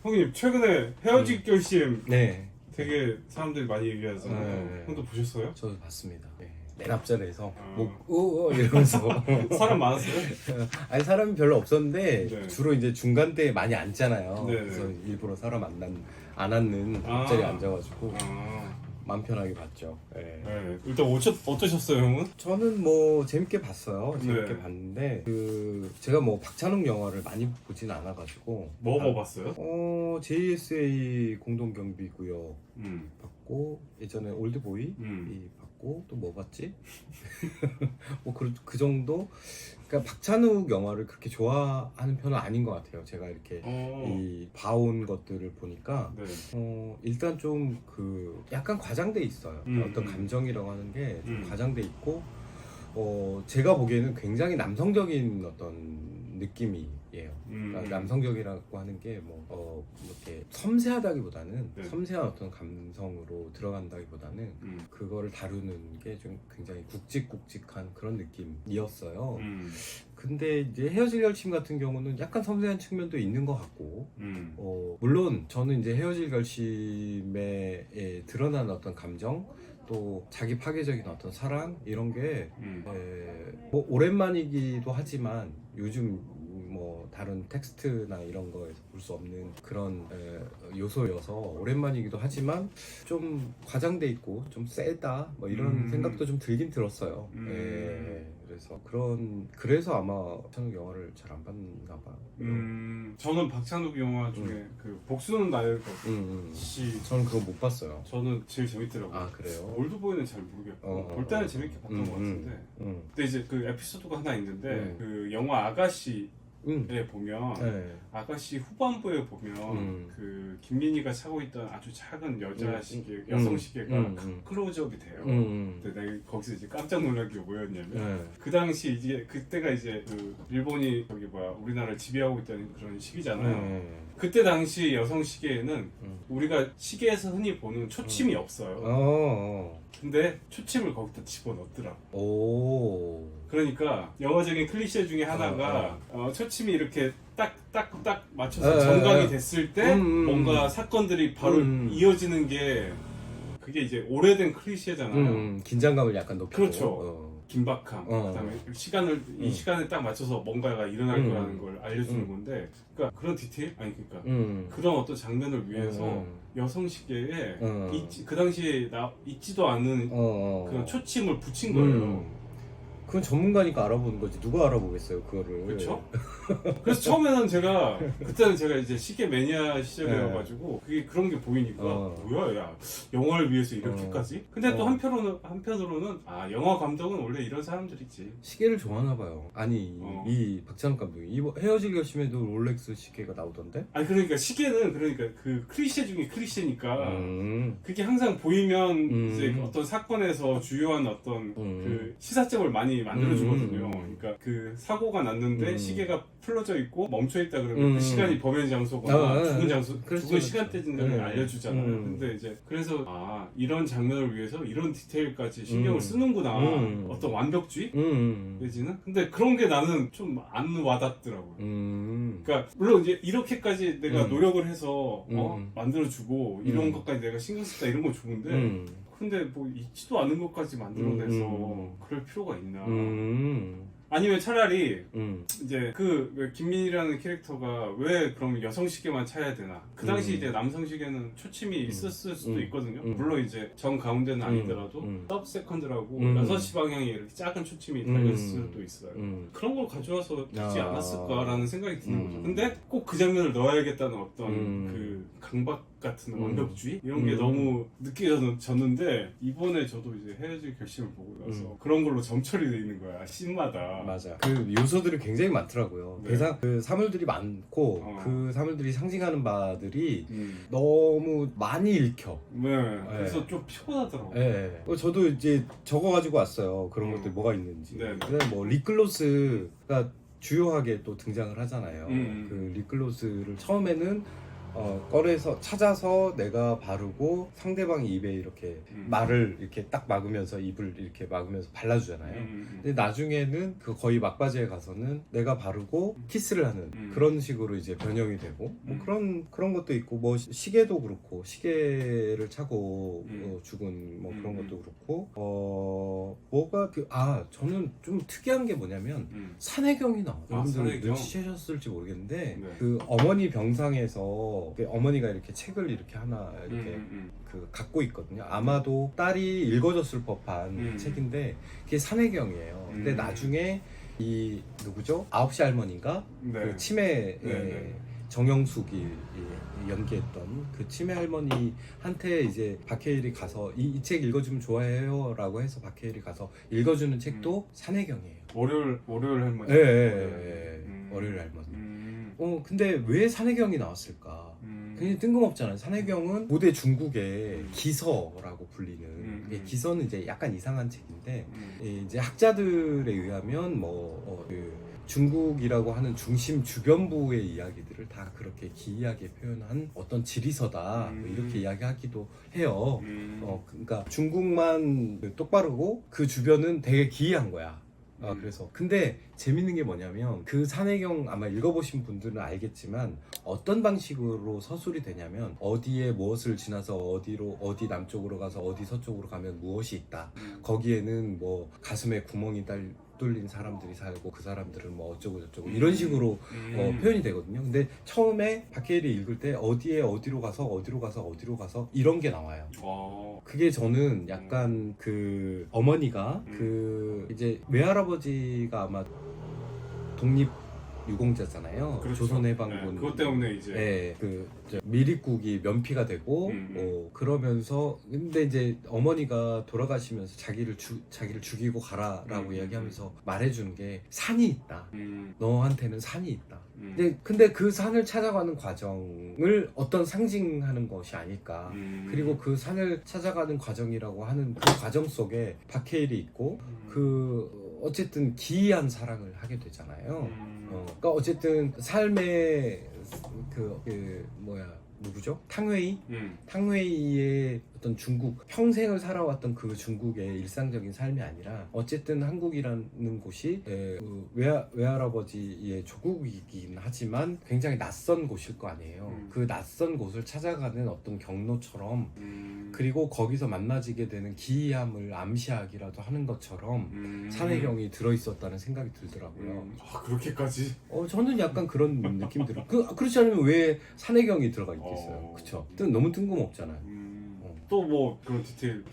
형님 최근에 헤어질 결심 네. 되게 사람들이 많이 얘기하잖아요. 네. 형도 보셨어요? 저도 봤습니다. 네. 맨 앞자리에서 어. 뭐 이러면서 사람 많았어요? 아니 사람이 별로 없었는데 네. 주로 이제 중간대에 많이 앉잖아요. 네. 그래서 일부러 사람 안 앉는 앞자리에 앉아가지고 아, 마음 편하게 봤죠. 네. 네. 일단 어떠셨어요, 형은? 저는 뭐 재밌게 봤어요. 재밌게 네. 봤는데 제가 뭐 박찬욱 영화를 많이 보진 않아가지고 뭐 봤어요? JSA 공동경비구역 음. 봤고 예전에 올드보이 봤고 또 뭐 봤지? 뭐 그 정도. 그러니까 박찬욱 영화를 그렇게 좋아하는 편은 아닌 것 같아요. 제가 이렇게 이 봐온 것들을 보니까 네. 일단 좀 약간 과장돼 있어요. 어떤 감정이라고 하는 게 좀 과장돼 있고 제가 보기에는 굉장히 남성적인 어떤 느낌이에요. 그러니까 남성적이라고 하는 게 뭐 이렇게 섬세하다기보다는 네. 섬세한 어떤 감성으로 들어간다기보다는 그거를 다루는 게 좀 굉장히 굵직굵직한 그런 느낌이었어요. 근데 이제 헤어질 결심 같은 경우는 약간 섬세한 측면도 있는 것 같고 물론 저는 이제 헤어질 결심에 드러난 어떤 감정 또 자기 파괴적인 어떤 사랑 이런 게 뭐 오랜만이기도 하지만 요즘 뭐 다른 텍스트나 이런 거에서 볼 수 없는 그런 요소여서 오랜만이기도 하지만 좀 과장돼 있고 좀 세다 뭐 이런 생각도 좀 들긴 들었어요. 그래서 그래서 아마 박찬욱 영화를 잘 안 봤나 봐. 저는 박찬욱 영화 중에 그 복수는 나의 것 저는 그거 못 봤어요. 저는 제일 재밌더라고요. 아 그래요? 올드보이는 잘 모르겠고 볼 때는 재밌게 봤던 것 같은데 근데 이제 그 에피소드가 하나 있는데 그 영화 아가씨에 보면 아가씨 후반부에 보면 그 김민희가 차고 있던 아주 작은 여자 시계 여성 시계가 클로즈업이 돼요. 근데 내가 거기서 이제 깜짝 놀란 게 뭐였냐면 그 당시 이제 그때가 이제 그 일본이 우리나라를 지배하고 있다는 그런 시기잖아요. 그때 당시 여성 시계에는 우리가 시계에서 흔히 보는 초침이 없어요. 근데 초침을 거기다 집어넣더라고. 오. 그러니까 영화적인 클리셰 중에 하나가 초침이 이렇게 딱 맞춰서 정각이 됐을 때 뭔가 사건들이 바로 이어지는 게 그게 이제 오래된 클리셰잖아요. 긴장감을 약간 높이고. 그렇죠. 긴박함, 그다음에 이 시간에 딱 맞춰서 뭔가가 일어날 거라는 걸 알려주는 건데, 그러니까 그런 디테일 그러니까 그런 어떤 장면을 위해서 여성 시계에 그 당시에 있지도 않은 그런 초침을 붙인 거예요. 그건 전문가니까 알아보는 거지. 누가 알아보겠어요 그거를. 그렇죠. 그래서 처음에는 그때는 제가 이제 시계 매니아 시절이어가지고 그게 그런 게 보이니까 뭐야, 야 영화를 위해서 이렇게까지? 근데 또 한편으로는 영화 감독은 원래 이런 사람들이지. 시계를 좋아하나 봐요. 아니 이 박찬욱 감독이 헤어질 결심에도 롤렉스 시계가 나오던데? 아니 그러니까 시계는 그 클리셰 중에 클리셰니까 그게 항상 보이면 이제 어떤 사건에서 주요한 어떤 그 시사점을 많이 만들어주거든요. 그러니까 그 사고가 났는데 시계가 풀러져 있고 멈춰 있다 그러면 그 시간이 범행 장소거나 죽은 시간대를 알려주잖아요. 근데 이제 그래서 이런 장면을 위해서 이런 디테일까지 신경을 쓰는구나. 어떤 완벽주의 내지는. 근데 그런 게 나는 좀 안 와닿더라고요. 그러니까 물론 이제 이렇게까지 내가 노력을 해서 만들어주고 이런 것까지 내가 신경 썼다 이런 건 좋은데. 근데 뭐 있지도 않은 것까지 만들어내서 그럴 필요가 있나? 아니면 차라리 이제 왜 김민희라는 캐릭터가 왜 그럼 여성 시계만 차야 되나? 그 당시 이제 남성 시계는 초침이 있었을 수도 있거든요. 물론 이제 정 가운데는 아니더라도 서브 세컨드라고 6시 방향에 이렇게 작은 초침이 달렸을 수도 있어요. 그런 걸 가져와서 주지 않았을까라는 생각이 드는 거죠. 근데 꼭 그 장면을 넣어야겠다는 어떤 그 강박 같은 완벽주의 이런 게 너무 느껴졌는데 이번에 저도 이제 헤어질 결심을 보고 나서 그런 걸로 점철이 돼 있는 거야 씬마다. 맞아. 그 요소들이 굉장히 많더라고요. 그 사물들이 많고 그 사물들이 상징하는 바들이 너무 많이 읽혀. 그래서 좀 피곤하더라고요. 네. 저도 이제 적어가지고 왔어요. 그런 것들 뭐가 있는지. 그다음에 뭐 립글로스가 주요하게 또 등장을 하잖아요. 그 립글로스를 처음에는 꺼내서 찾아서 내가 바르고 상대방 입에 이렇게 말을 이렇게 딱 막으면서 입을 이렇게 막으면서 발라주잖아요. 근데 나중에는 그 거의 막바지에 가서는 내가 바르고 키스를 하는 그런 식으로 이제 변형이 되고 뭐 그런 것도 있고 뭐 시계도 그렇고 시계를 차고 죽은 뭐 그런 것도 그렇고 뭐가 저는 좀 특이한 게 뭐냐면 산해경이 나와요. 여러분들 산해경? 눈치채셨을지 모르겠는데 네. 그 어머니 병상에서 어머니가 이렇게 책을 이렇게 하나 이렇게 그 갖고 있거든요. 아마도 딸이 읽어줬을 법한 책인데 그게 산해경이에요. 근데 나중에 이 누구죠? 9시 할머니인가? 네. 그 치매 네. 정영숙이 연기했던 그 치매 할머니한테 이제 박해일이 가서 이 책 읽어주면 좋아해요라고 해서 박해일이 가서 읽어주는 책도 산해경이에요. 월요일 할머니. 월요일 할머니. 근데 왜 산해경이 나왔을까? 굉장히 뜬금없잖아요. 산해경은 고대 중국의 기서라고 불리는 기서는 이제 약간 이상한 책인데 이제 학자들에 의하면 중국이라고 하는 중심 주변부의 이야기들을 다 그렇게 기이하게 표현한 어떤 지리서다 뭐 이렇게 이야기하기도 해요. 그러니까 중국만 똑바르고 그 주변은 되게 기이한 거야. 그래서 근데 재밌는 게 뭐냐면 그 산해경 아마 읽어보신 분들은 알겠지만 어떤 방식으로 서술이 되냐면 어디에 무엇을 지나서 어디 남쪽으로 가서 어디 서쪽으로 가면 무엇이 있다. 거기에는 뭐 가슴에 구멍이 뚫린 사람들이 살고 그 사람들은 뭐 어쩌고 저쩌고 이런 식으로 표현이 되거든요. 근데 처음에 박해일이 읽을 때 어디로 가서 이런 게 나와요. 그게 저는 약간 그 어머니가 그 이제 외할아버지가 아마 독립 유공자잖아요. 그렇죠. 조선해방군. 네, 그것 때문에 이제 미립국이 면피가 되고 그러면서 근데 이제 어머니가 돌아가시면서 자기를 죽이고 가라라고 이야기하면서 말해준 게 산이 있다. 너한테는 산이 있다. 근데 그 산을 찾아가는 과정을 어떤 상징하는 것이 아닐까. 그리고 그 산을 찾아가는 과정이라고 하는 그 과정 속에 박해일이 있고 그 어쨌든 기이한 사랑을 하게 되잖아요. 그러니까 어쨌든 삶의 누구죠? 탕웨이? 탕웨이의 어떤 중국 평생을 살아왔던 그 중국의 일상적인 삶이 아니라 어쨌든 한국이라는 곳이 그 외할아버지의 조국이긴 하지만 굉장히 낯선 곳일 거 아니에요. 그 낯선 곳을 찾아가는 어떤 경로처럼 그리고 거기서 만나지게 되는 기이함을 암시하기라도 하는 것처럼 산해경이 들어있었다는 생각이 들더라고요. 그렇게까지? 저는 약간 그런 느낌 들어요. 그렇지 않으면 왜 산해경이 들어가 있겠어요? 그쵸? 너무 뜬금없잖아요. 또 뭐 그런 디테일?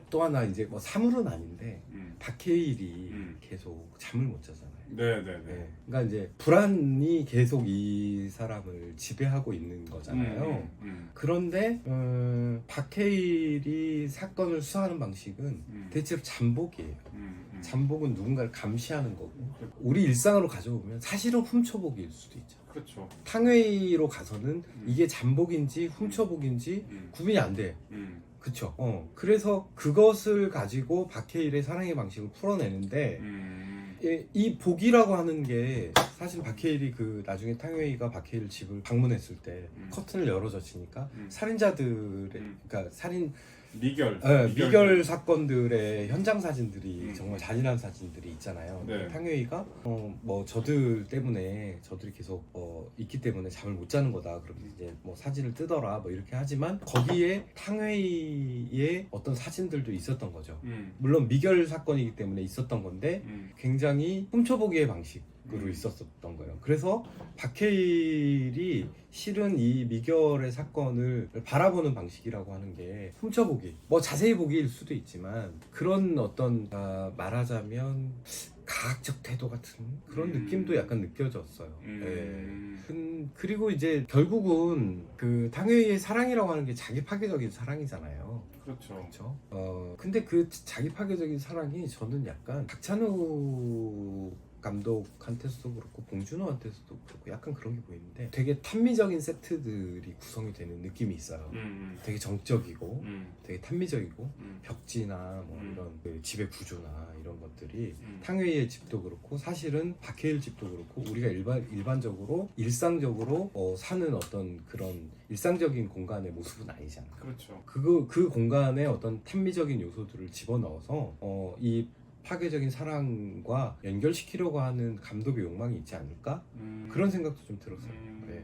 또 하나 이제 뭐 사물은 아닌데 박해일이 계속 잠을 못 자잖아요. 네네네. 그러니까 이제 불안이 계속 이 사람을 지배하고 있는 거잖아요. 그런데 박해일이 사건을 수사하는 방식은 대체로 잠복이에요. 잠복은 누군가를 감시하는 거고 우리 일상으로 가져오면 사실은 훔쳐보기일 수도 있죠. 그렇죠. 탕웨이로 가서는 이게 잠복인지 훔쳐보기인지 구분이 안 돼. 그쵸. 그래서 그것을 가지고 박해일의 사랑의 방식을 풀어내는데 이 복이라고 하는 게 사실 박해일이 그 나중에 탕웨이가 박해일 집을 방문했을 때 커튼을 열어젖히니까 살인자들의 그러니까 미결 사건들의 현장 사진들이 정말 잔인한 사진들이 있잖아요. 네. 탕웨이가 뭐 저들이 계속 있기 때문에 잠을 못 자는 거다. 그렇게 이제 뭐 사진을 뜨더라 뭐 이렇게 하지만 거기에 탕웨이의 어떤 사진들도 있었던 거죠. 물론 미결 사건이기 때문에 있었던 건데 굉장히 훔쳐보기의 방식으로 있었던 거예요. 그래서 박해일이 실은 이 미결의 사건을 바라보는 방식이라고 하는 게 훔쳐보기, 뭐 자세히 보기일 수도 있지만 그런 어떤 말하자면 가학적 태도 같은 그런 느낌도 약간 느껴졌어요. 그리고 이제 결국은 그 탕웨이의 사랑이라고 하는 게 자기 파괴적인 사랑이잖아요. 그렇죠. 근데 그 자기 파괴적인 사랑이 저는 약간 박찬욱 감독한테서도 그렇고 봉준호한테서도 그렇고 약간 그런 게 보이는데 되게 탄미적인 세트들이 구성이 되는 느낌이 있어요. 되게 정적이고 되게 탄미적이고 벽지나 뭐 이런 그 집의 구조나 이런 것들이 탕웨이의 집도 그렇고 사실은 박해일 집도 그렇고 우리가 일반적으로 일상적으로 사는 어떤 그런 일상적인 공간의 모습은 아니잖아. 그렇죠. 그 공간에 어떤 탄미적인 요소들을 집어넣어서 이 파괴적인 사랑과 연결시키려고 하는 감독의 욕망이 있지 않을까? 그런 생각도 좀 들었어요. 네.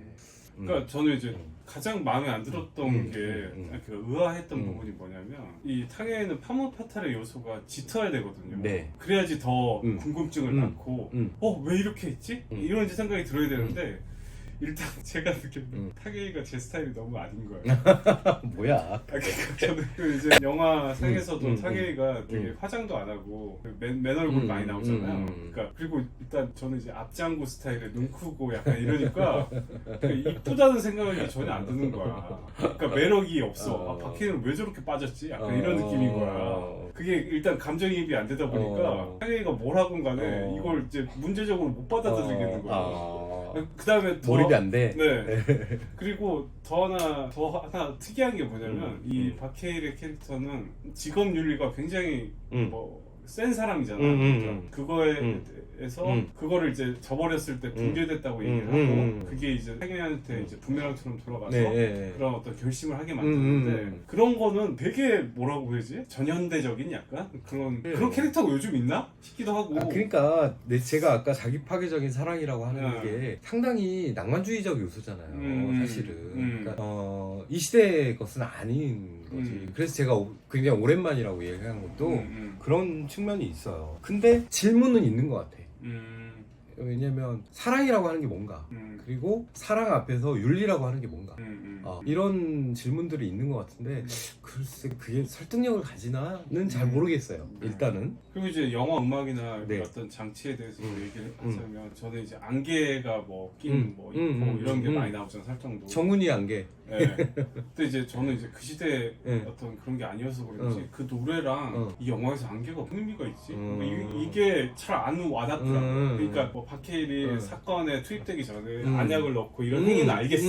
그러니까 저는 이제 가장 마음에 안 들었던 게 그 의아했던 부분이 뭐냐면 이 탕웨이는 파무파탈의 요소가 짙어야 되거든요. 네. 그래야지 더 궁금증을 낳고 왜 이렇게 했지? 이런 이제 생각이 들어야 되는데 일단 제가 느끼는 탕웨이가 제 스타일이 너무 아닌 거예요. 뭐야? 그러니까 저는 그 이제 영화 상에서도 탕웨이가 되게 화장도 안 하고 맨 얼굴 많이 나오잖아요. 그러니까 그리고 일단 저는 이제 앞장구 스타일에 눈 크고 약간 이러니까 이쁘다는 생각이 전혀 안 드는 거야. 그러니까 매력이 없어. 박해일은 왜 저렇게 빠졌지? 약간 이런 느낌인 거야. 그게 일단 감정이입이 안 되다 보니까 탕웨이가 뭘 하건 간에 이걸 이제 문제적으로 못 받아들이겠는 거야. 그 다음에 몰입이 안 돼. 네. 그리고 더 하나 특이한 게 뭐냐면 이 박해일의 캐릭터는 직업 윤리가 굉장히 센 사람이잖아. 그러니까 그거에 대해서 그거를 이제 저버렸을 때 붕괴됐다고 얘기를 하고 그게 이제 탕웨이한테 이제 부메랑처럼 돌아가서 그런 어떤 결심을 하게 만드는데 그런 거는 되게 뭐라고 해야지? 전현대적인 약간 그런 캐릭터가 요즘 있나? 싶기도 하고. 그러니까 제가 아까 자기 파괴적인 사랑이라고 하는 게 상당히 낭만주의적 요소잖아요. 사실은. 그러니까 이 시대의 것은 아닌 거지. 그래서 제가 굉장히 오랜만이라고 얘기한 것도 그런 측면이 있어요. 근데 질문은 있는 것 같아. 왜냐면 사랑이라고 하는 게 뭔가 그리고 사랑 앞에서 윤리라고 하는 게 뭔가 이런 질문들이 있는 것 같은데 글쎄 그게 설득력을 가지나는 잘 모르겠어요. 일단은. 그리고 이제 영화 음악이나 어떤 장치에 대해서 얘기를 하자면 저는 이제 안개가 낀 있고 이런 게 많이 나오잖아요. 설정도 정훈이 안개. 네. 근데 이제 저는 이제 그 시대에 어떤 그런 게 아니어서 그런지 그 노래랑 이 영화에서 안개가 무슨 의미가 있지? 이게 잘 안 와닿더라고요. 그러니까 박해일이 사건에 투입되기 전에 안약을 넣고 이런 행위는 알겠어.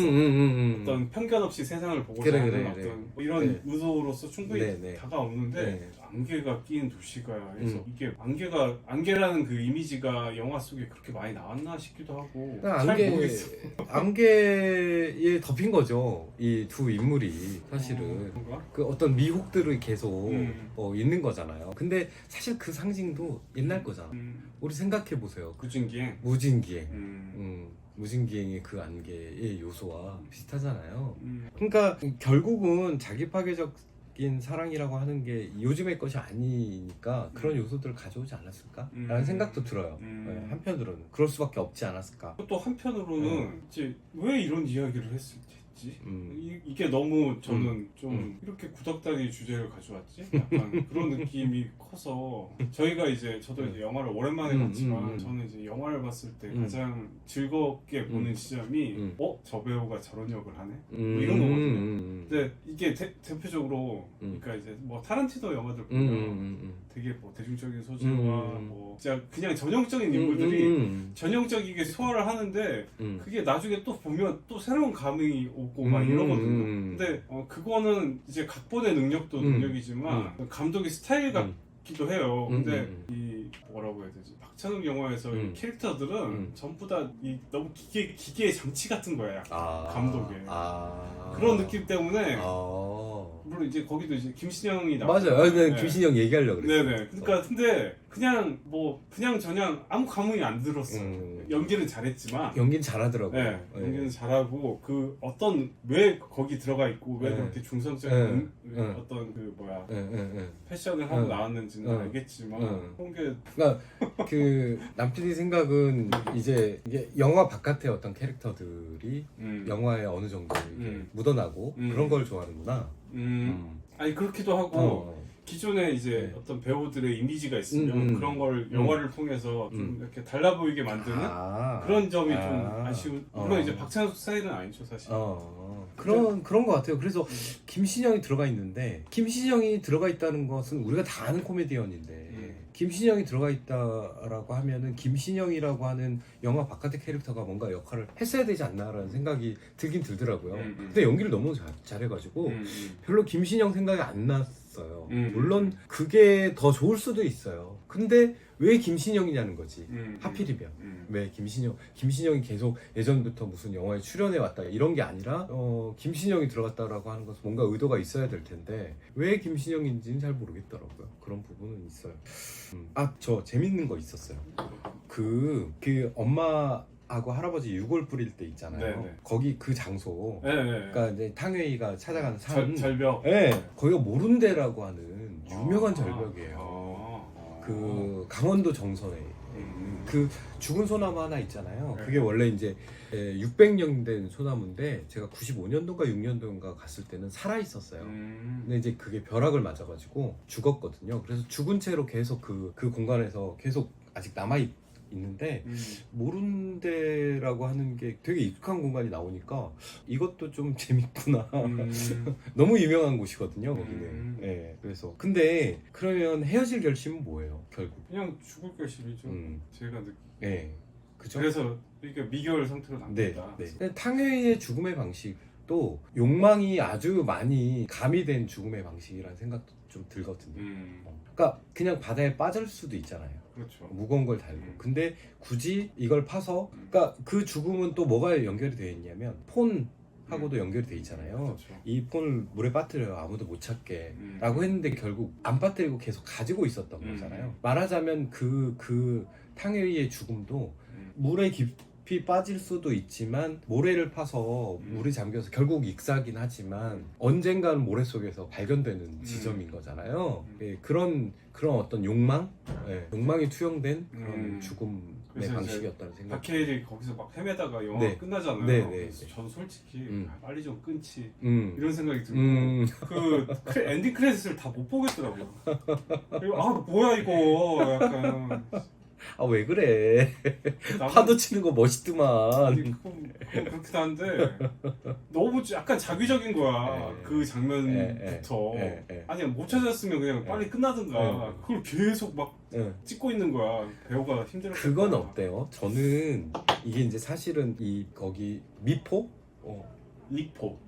어떤 편견 없이 세상을 보고 사는 어떤 이런 의도로서 충분히 다가오는데 안개가 끼인 도시가 해서 이게 안개라는 그 이미지가 영화 속에 그렇게 많이 나왔나 싶기도 하고 잘 모르겠어. 안개에 덮인 거죠. 이 두 인물이 사실은 그 어떤 미혹들이 계속 있는 거잖아요. 근데 사실 그 상징도 옛날 거잖아. 우리 생각해 보세요. 무진기행. 무진기행의 그 안개의 요소와 비슷하잖아요. 그러니까 결국은 자기 파괴적인 사랑이라고 하는 게 요즘의 것이 아니니까 그런 요소들을 가져오지 않았을까? 라는 생각도 들어요. 한편으로는 그럴 수밖에 없지 않았을까? 또 한편으로는 이제 왜 이런 이야기를 했을지 이게 너무 저는 좀 이렇게 구닥다리 주제를 가져왔지? 약간 그런 느낌이 커서 저희가 이제 저도 이제 영화를 오랜만에 봤지만 저는 이제 영화를 봤을 때 가장 즐겁게 보는 지점이 저 배우가 저런 역을 하네? 뭐 이런 거거든요. 근데 이게 대표적으로 그러니까 이제 타란티노 영화들 보면 되게 대중적인 소재와 진짜 그냥 전형적인 인물들이 전형적이게 소화를 하는데 그게 나중에 또 보면 또 새로운 감흥이 오고 막 이러거든요. 근데 그거는 이제 각본의 능력도 능력이지만 감독의 스타일 같기도 해요. 근데 이 뭐라고 해야 되지? 박찬욱 영화에서 이 캐릭터들은 전부 다 너무 기계의 장치 같은 거야. 약간 감독의 그런 느낌 때문에 물론 이제 거기도 이제 김신영이 나와요. 맞아요. 김신영 얘기하려고 그랬어요. 네네. 그러니까 근데 그냥 저냥 아무 감흥이 안 들었어. 연기는 잘했지만 연기는 잘하더라고요. 네, 연기는 잘하고 그 어떤 왜 거기 들어가 있고 왜 그렇게 중성적인 어떤 패션을 하고 나왔는지는 알겠지만 그런 게 그러니까 그 남편이 생각은 이제 이게 영화 바깥의 어떤 캐릭터들이 영화에 어느 정도 이제 묻어나고 그런 걸 좋아하는구나. 아니 그렇기도 하고 기존에 이제 어떤 배우들의 이미지가 있으면 그런 걸 영화를 통해서 좀 이렇게 달라 보이게 만드는 그런 점이 좀 아쉬운. 물론 이제 박찬욱 스타일은 아니죠 사실. 그런 것 같아요. 그래서 김신영이 들어가 있는데 김신영이 들어가 있다는 것은 우리가 다 아는 코미디언인데 김신영이 들어가 있다라고 하면은 김신영이라고 하는 영화 바깥의 캐릭터가 뭔가 역할을 했어야 되지 않나라는 생각이 들긴 들더라고요. 근데 연기를 너무 잘해가지고 별로 김신영 생각이 안 났어요. 물론 그게 더 좋을 수도 있어요. 근데 왜 김신영이냐는 거지. 하필이면 왜 김신영이 계속 예전부터 무슨 영화에 출연해 왔다 이런 게 아니라 김신영이 들어갔다라고 하는 것은 뭔가 의도가 있어야 될 텐데 왜 김신영인지는 잘 모르겠더라고요. 그런 부분은 있어요. 저 재밌는 거 있었어요. 그 엄마하고 할아버지 유골 뿌릴 때 있잖아요. 네네. 거기 그 장소. 네네. 그러니까 이제 탕웨이가 찾아가는 산. 절벽. 네. 거기가 모룬데라고 하는 유명한 절벽이에요. 그 강원도 정선에 그 죽은 소나무 하나 있잖아요. 그게 원래 이제 600년 된 소나무인데 제가 95년도인가 6년도인가 갔을 때는 살아 있었어요. 근데 이제 그게 벼락을 맞아가지고 죽었거든요. 그래서 죽은 채로 계속 그 공간에서 계속 아직 남아 있는데 모룬데라고 하는 게 되게 익숙한 공간이 나오니까 이것도 좀 재밌구나. 너무 유명한 곳이거든요, 거기는. 네, 그래서 근데 그러면 헤어질 결심은 뭐예요, 결국? 그냥 죽을 결심이죠. 제가 느끼. 네, 그죠. 그래서 이게 미결 상태로 남는다. 네, 네. 탕웨이의 죽음의 방식도 욕망이 아주 많이 가미된 죽음의 방식이라는 생각도 좀 들거든요. 그러니까 그냥 바다에 빠질 수도 있잖아요. 그렇죠. 무거운 걸 달고. 근데 굳이 이걸 파서, 그러니까 그 죽음은 또 뭐가 연결이 되어 있냐면 폰하고도 연결이 되어 있잖아요. 그렇죠. 이 폰을 물에 빠뜨려요. 아무도 못 찾게 라고 했는데 결국 안 빠뜨리고 계속 가지고 있었던 거잖아요. 말하자면 그 탕웨이의 죽음도 물에 깊이 빠질 수도 있지만 모래를 파서 물이 잠겨서 결국 익사긴 하지만 언젠가는 모래 속에서 발견되는 지점인 거잖아요. 예, 그런 어떤 욕망이 투영된 그런 죽음의 방식이었다는 생각. 박해일이 거기서 막 헤매다가 영화가 네. 끝나잖아요. 네, 네, 그래서 네. 저는 솔직히 빨리 좀 끊지 이런 생각이 들고 그 엔딩 크레딧을 다 못 보겠더라고요. 그리고 뭐야 이거 약간 왜 그래? 파도 치는 거 멋있더만. 그건 그렇긴 한데 너무 약간 자기적인 거야. 그 장면부터. 아니 못 찾았으면 그냥 빨리 끝나든가. 그걸 계속 막 찍고 있는 거야. 배우가 힘들었어. 그건 어때요? 저는 이게 이제 사실은 거기 미포? 이포의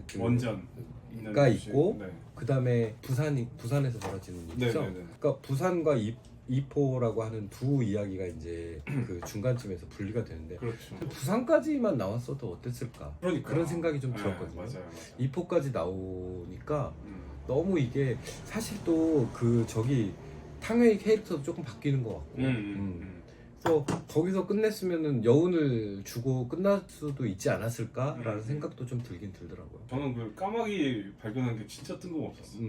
네. 원전 가 있고 그 다음에 부산에서 벌어지는 일이죠. 그러니까 부산과 이포라고 하는 두 이야기가 이제 그 중간쯤에서 분리가 되는데 그렇죠. 부산까지만 나왔어도 어땠을까? 그러니까. 그런 생각이 좀 들었거든요. 맞아요. 이포까지 나오니까 너무 이게 사실 또 그 저기 탕웨이 캐릭터도 조금 바뀌는 것 같고 그래서 거기서 끝냈으면은 여운을 주고 끝날 수도 있지 않았을까라는 생각도 좀 들긴 들더라고요. 저는 그 까마귀 발견한 게 진짜 뜬금없었어요.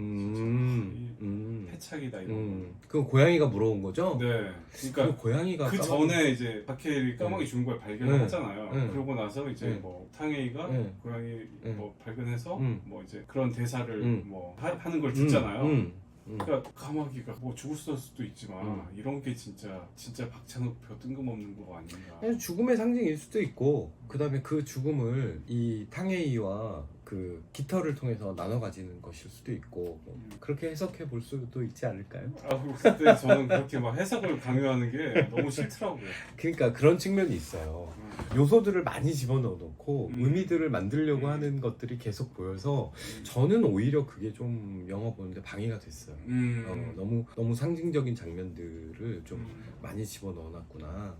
해착이다 이런. 그 고양이가 물어온 거죠? 네. 그러니까 고양이가 그 전에 이제 박해일이 까마귀 죽은 걸 발견하잖아요. 그러고 나서 이제 뭐 탕웨이가 고양이 뭐 발견해서 뭐 이제 그런 대사를 뭐 하는 걸 듣잖아요. 그러니까 까마귀가 뭐 죽었을 수도 있지만 이런 게 진짜 박찬욱 뜬금없는 거 아닌가. 죽음의 상징일 수도 있고 그 다음에 그 죽음을 이 탕웨이와 그 깃털을 통해서 나눠 가지는 것일 수도 있고 그렇게 해석해 볼 수도 있지 않을까요? 그때 저는 그렇게 막 해석을 강요하는 게 너무 싫더라고요. 그러니까 그런 측면이 있어요. 요소들을 많이 집어넣어 놓고 의미들을 만들려고 하는 것들이 계속 보여서 저는 오히려 그게 좀 영화 보는데 방해가 됐어요. 너무 상징적인 장면들을 좀 많이 집어넣어 놨구나.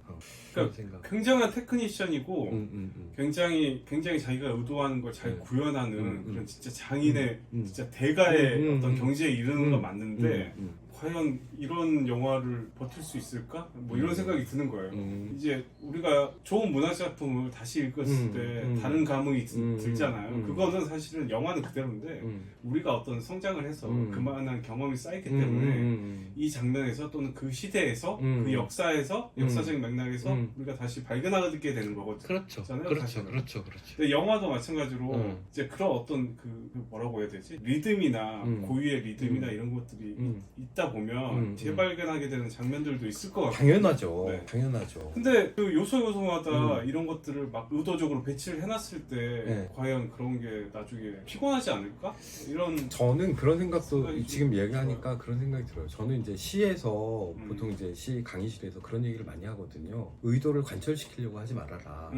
그런 생각. 굉장한 테크니션이고 굉장히 자기가 의도하는 걸 잘 구현하는 그런 진짜 장인의 진짜 대가의 어떤 경지에 이르는 건 맞는데 과연 이런 영화를 버틸 수 있을까? 뭐 이런 생각이 드는 거예요. 이제 우리가 좋은 문학 작품을 다시 읽었을 때 다른 감흥이 들잖아요. 그거는 사실은 영화는 그대로인데 우리가 어떤 성장을 해서 그만한 경험이 쌓였기 때문에 이 장면에서 또는 그 시대에서 그 역사에서 역사적인 맥락에서 우리가 다시 발견하게 되는 거거든요. 그렇죠. 근데 영화도 마찬가지로 이제 그런 어떤 그 뭐라고 해야 되지? 리듬이나 고유의 리듬이나 이런 것들이 있다 보면 재발견하게 되는 장면들도 있을 것 같아요. 당연하죠. 네. 당연하죠. 근데 그 요소마다 이런 것들을 막 의도적으로 배치를 해놨을 때 네. 과연 그런 게 나중에 피곤하지 않을까? 이런 저는 그런 생각도 생각이 지금 좀 얘기하니까 그런 생각이 들어요. 저는 이제 시에서 음. 보통 이제 시 강의실에서 그런 얘기를 많이 하거든요. 의도를 관철시키려고 하지 말아라.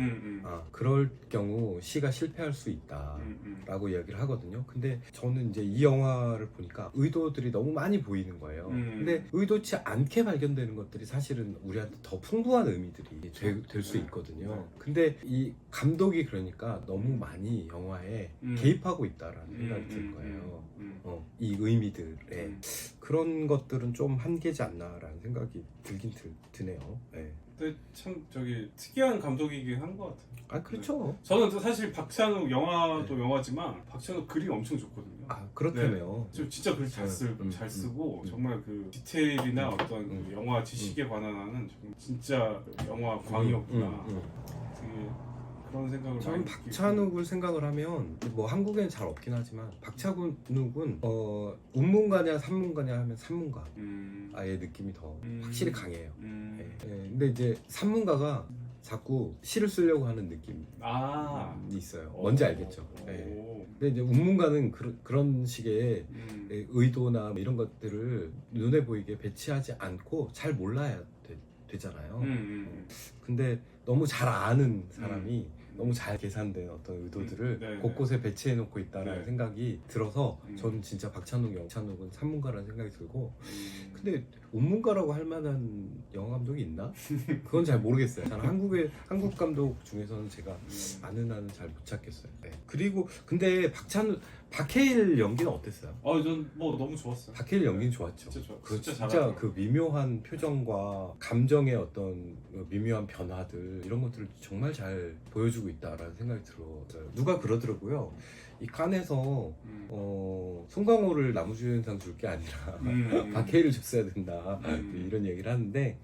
아, 그럴 경우 시가 실패할 수 있다. 라고 이야기를 하거든요. 근데 저는 이제 이 영화를 보니까 의도들이 너무 많이 보이는 거예요. 근데 의도치 않게 발견되는 것들이 사실은 우리한테 더 풍부한 의미들이 될 수 있거든요. 근데 이 감독이 그러니까 너무 많이 영화에 개입하고 있다라는 생각이 들 거예요. 이 의미들에 그런 것들은 좀 한계지 않나라는 생각이 들긴 드네요. 네. 근데 참 저기 특이한 감독이긴 한 것 같아요. 아 그렇죠. 저는 또 사실 박찬욱 영화도 영화지만 박찬욱 글이 엄청 좋거든요. 아 그렇다며요. 저 진짜 글 잘 쓰고 정말 그 디테일이나 어떤 그 영화 지식에 관한 하는 진짜 영화 광이었구나. 되게 그런 생각을 저는 많이 느끼고. 박찬욱을 생각을 하면 뭐 한국에는 잘 없긴 하지만 박찬욱은 운문가냐 산문가냐 하면 산문가 아예 느낌이 더 확실히 강해요. 네. 근데 이제 산문가가 자꾸 시를 쓰려고 하는 느낌이 있어요. 뭔지 알겠죠? 네. 근데 이제 운문가는 그런 식의 의도나 뭐 이런 것들을 눈에 보이게 배치하지 않고 잘 몰라야 되잖아요. 근데 너무 잘 아는 사람이 너무 잘 계산된 어떤 의도들을 곳곳에 배치해 놓고 있다는 생각이 들어서 저는 진짜 박찬욱은 산문가라는 생각이 들고 근데 운문가라고 할 만한 영화 감독이 있나? 그건 잘 모르겠어요. 저는 한국 감독 중에서는 제가 아는 한은 잘 못 찾겠어요. 네. 그리고 근데 박해일 연기는 어땠어요? 전 뭐 너무 좋았어요. 박해일 연기는 좋았죠. 진짜 좋았어요. 진짜 그 미묘한 표정과 감정의 어떤 미묘한 변화들 이런 것들을 정말 잘 보여주고 있다라는 생각이 들어요. 누가 그러더라고요. 이 칸에서 송강호를 나무주연상 줄 게 아니라 박해일을 줬어야 된다 이런 얘기를 하는데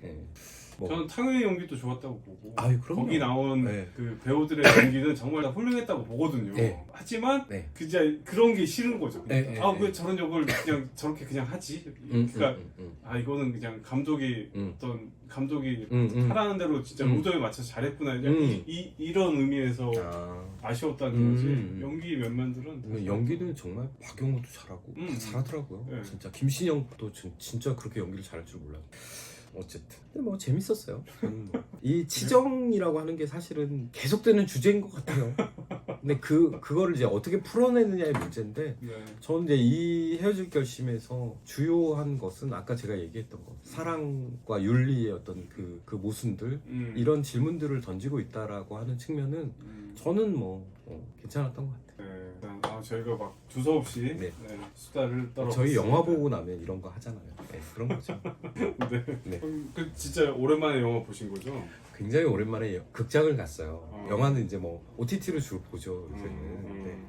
저는 탕웨이 연기도 좋았다고 보고 그럼요. 거기 나온 그 배우들의 연기는 정말 다 훌륭했다고 보거든요. 하지만 진짜 그런 게 싫은 거죠. 왜 저런 역을 그냥 저렇게 그냥 하지? 그러니까 이거는 그냥 감독이 하라는 대로 진짜 의도에 맞춰서 잘했구나. 이런 의미에서 아쉬웠다는 거지. 연기 면면들은 연기는 정말 박용호도 잘하고 다 잘하더라고요. 진짜 김신영도 진짜 그렇게 연기를 잘할 줄 몰랐어요. 어쨌든 근데 뭐 재밌었어요. 이 치정이라고 하는 게 사실은 계속되는 주제인 것 같아요. 근데 그거를 이제 어떻게 풀어내느냐의 문제인데 저는 이제 이 헤어질 결심에서 주요한 것은 아까 제가 얘기했던 것 사랑과 윤리의 어떤 그 모순들 이런 질문들을 던지고 있다라고 하는 측면은 저는 뭐 괜찮았던 것 같아요. 저희가 막 두서없이 수다를 떨어. 저희 영화 보고 나면 이런 거 하잖아요. 그런 거죠. 그 진짜 오랜만에 영화 보신 거죠? 굉장히 오랜만에 극장을 갔어요. 영화는 이제 뭐 OTT로 주로 보죠. 요새는.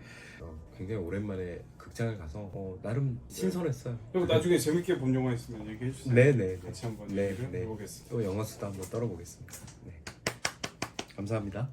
굉장히 오랜만에 극장을 가서 나름 신선했어요. 그리고 나중에 재밌게 본 영화 있으면 얘기해 주세요. 네네. 같이 한번 얘기를 해보겠습니다. 또 영화 수다 한번 떨어보겠습니다. 네. 감사합니다.